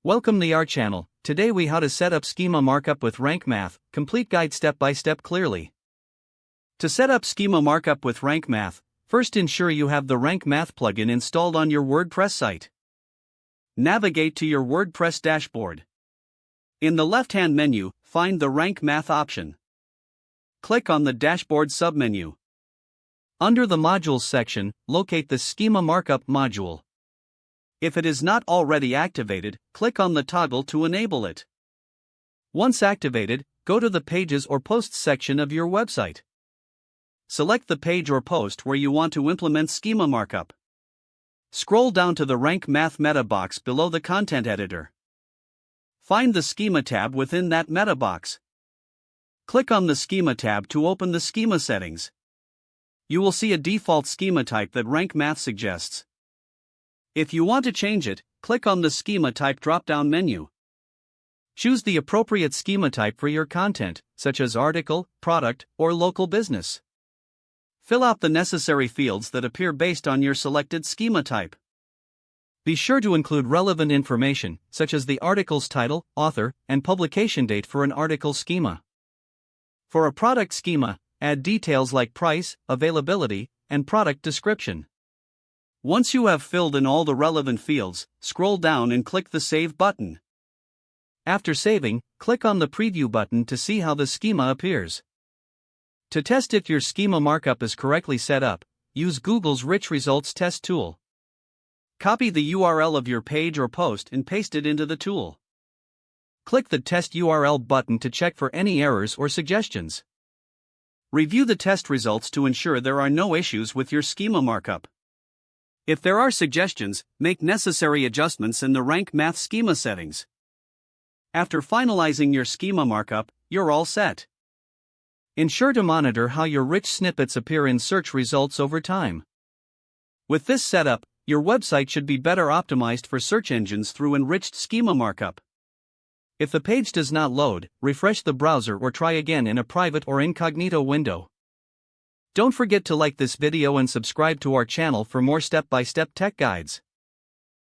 Welcome to our channel. Today we how to set up schema markup with rank math, complete guide step by step clearly. To set up schema markup with rank math, first ensure you have the rank math plugin installed on your WordPress site. Navigate to your WordPress dashboard. In the left-hand menu, find the rank math option. Click on the dashboard submenu. Under the modules section, locate the schema markup module. If it is not already activated, click on the toggle to enable it. Once activated, go to the Pages or Posts section of your website. Select the page or post where you want to implement schema markup. Scroll down to the Rank Math meta box below the content editor. Find the Schema tab within that meta box. Click on the Schema tab to open the schema settings. You will see a default schema type that Rank Math suggests. If you want to change it, click on the Schema Type drop-down menu. Choose the appropriate schema type for your content, such as article, product, or local business. Fill out the necessary fields that appear based on your selected schema type. Be sure to include relevant information, such as the article's title, author, and publication date for an article schema. For a product schema, add details like price, availability, and product description. Once you have filled in all the relevant fields, scroll down and click the Save button. After saving, click on the Preview button to see how the schema appears. To test if your schema markup is correctly set up, use Google's Rich Results Test tool. Copy the URL of your page or post and paste it into the tool. Click the Test URL button to check for any errors or suggestions. Review the test results to ensure there are no issues with your schema markup. If there are suggestions, make necessary adjustments in the Rank Math schema settings. After finalizing your schema markup, you're all set. Ensure to monitor how your rich snippets appear in search results over time. With this setup, your website should be better optimized for search engines through enriched schema markup. If the page does not load, refresh the browser or try again in a private or incognito window. Don't forget to like this video and subscribe to our channel for more step-by-step tech guides.